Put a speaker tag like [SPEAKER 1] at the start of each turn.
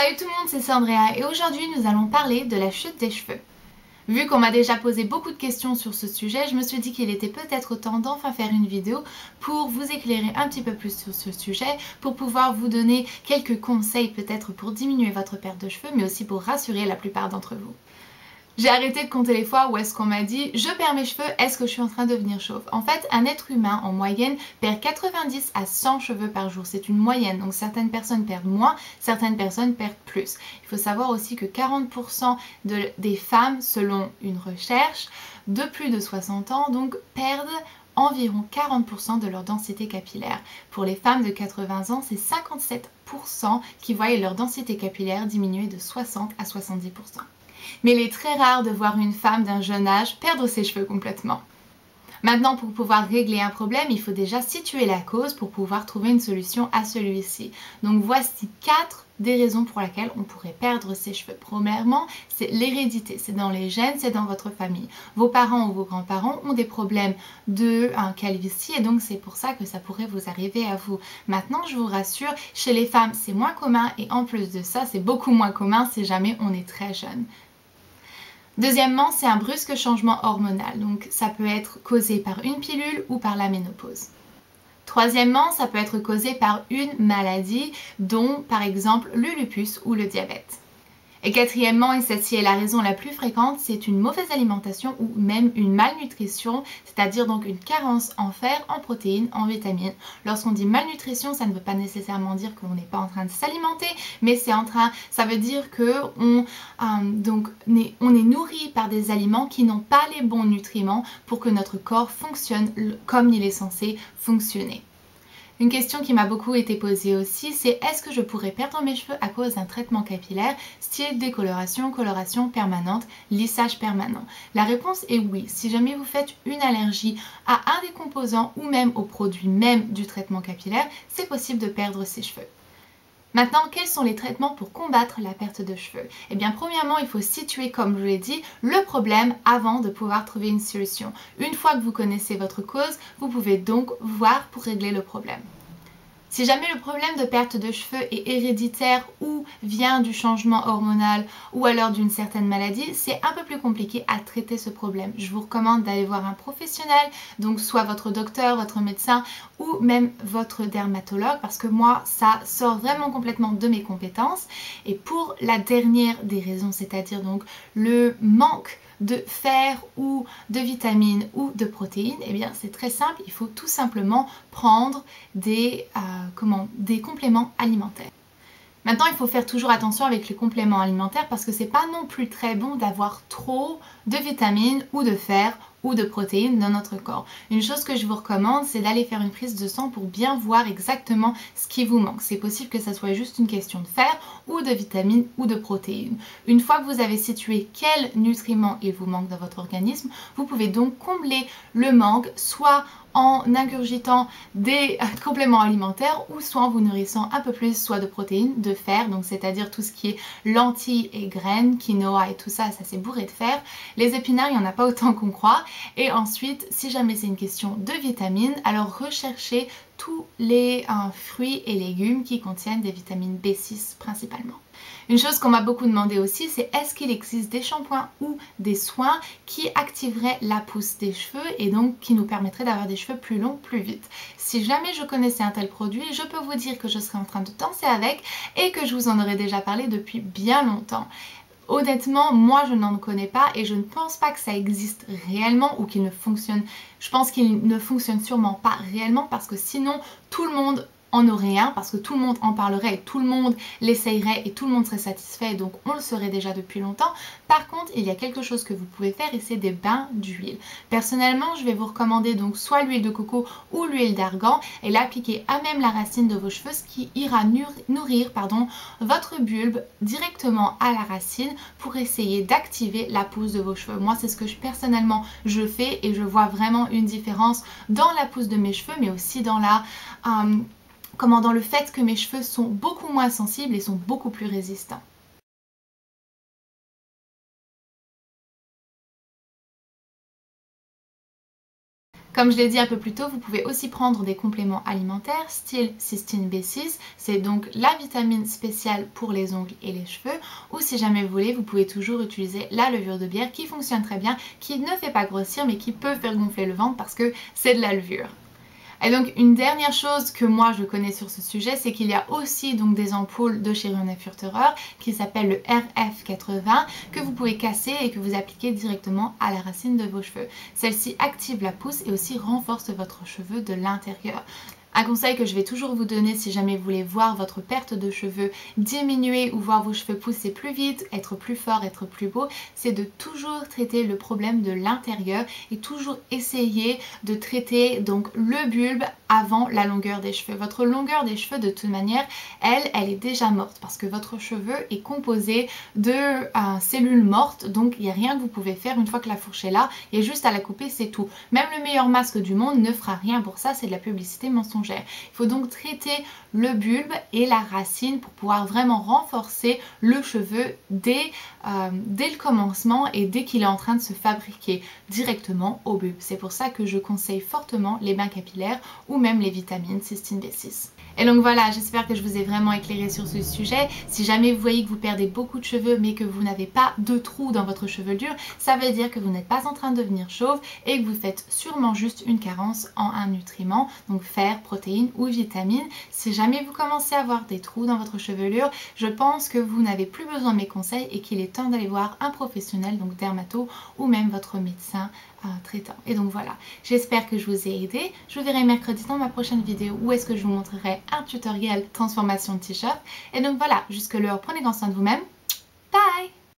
[SPEAKER 1] Salut tout le monde, c'est Sandrea et aujourd'hui nous allons parler de la chute des cheveux. Vu qu'on m'a déjà posé beaucoup de questions sur ce sujet, je me suis dit qu'il était peut-être temps d'enfin faire une vidéo pour vous éclairer un petit peu plus sur ce sujet, pour pouvoir vous donner quelques conseils peut-être pour diminuer votre perte de cheveux, mais aussi pour rassurer la plupart d'entre vous. J'ai arrêté de compter les fois où est-ce qu'on m'a dit « je perds mes cheveux, est-ce que je suis en train de devenir chauve ?» En fait, un être humain en moyenne perd 90 à 100 cheveux par jour. C'est une moyenne, donc certaines personnes perdent moins, certaines personnes perdent plus. Il faut savoir aussi que 40% des femmes, selon une recherche, de plus de 60 ans, donc perdent environ 40% de leur densité capillaire. Pour les femmes de 80 ans, c'est 57% qui voient leur densité capillaire diminuer de 60 à 70%. Mais il est très rare de voir une femme d'un jeune âge perdre ses cheveux complètement. Maintenant, pour pouvoir régler un problème, il faut déjà situer la cause pour pouvoir trouver une solution à celui-ci. Donc voici 4 des raisons pour lesquelles on pourrait perdre ses cheveux. Premièrement, c'est l'hérédité, c'est dans les gènes, c'est dans votre famille. Vos parents ou vos grands-parents ont des problèmes de calvitie et donc c'est pour ça que ça pourrait vous arriver à vous. Maintenant, je vous rassure, chez les femmes, c'est moins commun et en plus de ça, c'est beaucoup moins commun si jamais on est très jeune. Deuxièmement, c'est un brusque changement hormonal, donc ça peut être causé par une pilule ou par la ménopause. Troisièmement, ça peut être causé par une maladie, dont par exemple le lupus ou le diabète. Et quatrièmement, et celle-ci est la raison la plus fréquente, c'est une mauvaise alimentation ou même une malnutrition, c'est-à-dire donc une carence en fer, en protéines, en vitamines. Lorsqu'on dit malnutrition, ça ne veut pas nécessairement dire qu'on n'est pas en train de s'alimenter, mais ça veut dire qu'on est nourri par des aliments qui n'ont pas les bons nutriments pour que notre corps fonctionne comme il est censé fonctionner. Une question qui m'a beaucoup été posée aussi, c'est est-ce que je pourrais perdre mes cheveux à cause d'un traitement capillaire, style décoloration, coloration permanente, lissage permanent? La réponse est oui. Si jamais vous faites une allergie à un des composants ou même au produit même du traitement capillaire, c'est possible de perdre ses cheveux. Maintenant, quels sont les traitements pour combattre la perte de cheveux? Eh bien, premièrement, il faut situer, comme je l'ai dit, le problème avant de pouvoir trouver une solution. Une fois que vous connaissez votre cause, vous pouvez donc voir pour régler le problème. Si jamais le problème de perte de cheveux est héréditaire ou vient du changement hormonal ou alors d'une certaine maladie, c'est un peu plus compliqué à traiter ce problème. Je vous recommande d'aller voir un professionnel, donc soit votre docteur, votre médecin ou même votre dermatologue parce que moi, ça sort vraiment complètement de mes compétences. Et pour la dernière des raisons, c'est-à-dire donc le manque de fer ou de vitamines ou de protéines, eh bien c'est très simple, il faut tout simplement prendre des compléments alimentaires. Maintenant, il faut faire toujours attention avec les compléments alimentaires parce que c'est pas non plus très bon d'avoir trop de vitamines ou de fer ou de protéines dans notre corps. Une chose que je vous recommande, c'est d'aller faire une prise de sang pour bien voir exactement ce qui vous manque. C'est possible que ça soit juste une question de fer ou de vitamines ou de protéines. Une fois que vous avez situé quels nutriments il vous manque dans votre organisme, vous pouvez donc combler le manque soit en ingurgitant des compléments alimentaires ou soit en vous nourrissant un peu plus soit de protéines, de fer, donc c'est-à-dire tout ce qui est lentilles et graines, quinoa et tout ça, ça c'est bourré de fer. Les épinards, il n'y en a pas autant qu'on croit. Et ensuite, si jamais c'est une question de vitamines, alors recherchez tous les fruits et légumes qui contiennent des vitamines B6 principalement. Une chose qu'on m'a beaucoup demandé aussi, c'est est-ce qu'il existe des shampoings ou des soins qui activeraient la pousse des cheveux et donc qui nous permettraient d'avoir des cheveux plus longs plus vite. Si jamais je connaissais un tel produit, je peux vous dire que je serais en train de danser avec et que je vous en aurais déjà parlé depuis bien longtemps. Honnêtement, moi je n'en connais pas et je ne pense pas que ça existe réellement ou qu'il ne fonctionne. Je pense qu'il ne fonctionne sûrement pas réellement parce que sinon tout le monde en aurait un parce que tout le monde en parlerait et tout le monde l'essayerait et tout le monde serait satisfait, donc on le saurait déjà depuis longtemps. Par contre, il y a quelque chose que vous pouvez faire et c'est des bains d'huile. Personnellement, je vais vous recommander donc soit l'huile de coco ou l'huile d'argan et l'appliquer à même la racine de vos cheveux, ce qui ira nourrir votre bulbe directement à la racine pour essayer d'activer la pousse de vos cheveux. Moi, c'est ce que personnellement je fais et je vois vraiment une différence dans la pousse de mes cheveux mais aussi dans dans le fait que mes cheveux sont beaucoup moins sensibles et sont beaucoup plus résistants. Comme je l'ai dit un peu plus tôt, vous pouvez aussi prendre des compléments alimentaires, style cystine B6, c'est donc la vitamine spéciale pour les ongles et les cheveux, ou si jamais vous voulez, vous pouvez toujours utiliser la levure de bière qui fonctionne très bien, qui ne fait pas grossir mais qui peut faire gonfler le ventre parce que c'est de la levure. Et donc une dernière chose que moi je connais sur ce sujet, c'est qu'il y a aussi donc des ampoules de chez Rune-Furterer qui s'appellent le RF80 que vous pouvez casser et que vous appliquez directement à la racine de vos cheveux. Celle-ci active la pousse et aussi renforce votre cheveu de l'intérieur. Un conseil que je vais toujours vous donner si jamais vous voulez voir votre perte de cheveux diminuer ou voir vos cheveux pousser plus vite, être plus fort, être plus beau, c'est de toujours traiter le problème de l'intérieur et toujours essayer de traiter donc le bulbe avant la longueur des cheveux. Votre longueur des cheveux de toute manière, elle est déjà morte parce que votre cheveu est composé de cellules mortes, donc il n'y a rien que vous pouvez faire une fois que la fourche est là, il y a juste à la couper, c'est tout. Même le meilleur masque du monde ne fera rien pour ça, c'est de la publicité mensongère. Il faut donc traiter le bulbe et la racine pour pouvoir vraiment renforcer le cheveu dès le commencement et dès qu'il est en train de se fabriquer directement au bulbe. C'est pour ça que je conseille fortement les bains capillaires ou même les vitamines cystine B6. Et donc voilà, j'espère que je vous ai vraiment éclairé sur ce sujet. Si jamais vous voyez que vous perdez beaucoup de cheveux mais que vous n'avez pas de trous dans votre chevelure, ça veut dire que vous n'êtes pas en train de devenir chauve et que vous faites sûrement juste une carence en un nutriment, donc fer, protéines ou vitamines. Si jamais vous commencez à avoir des trous dans votre chevelure, je pense que vous n'avez plus besoin de mes conseils et qu'il est temps d'aller voir un professionnel, donc dermato ou même votre médecin traitant. Et donc voilà, j'espère que je vous ai aidé. Je vous verrai mercredi dans ma prochaine vidéo où est-ce que je vous montrerai un tutoriel transformation de t-shirt. Et donc voilà, jusque là, prenez grand soin de vous-même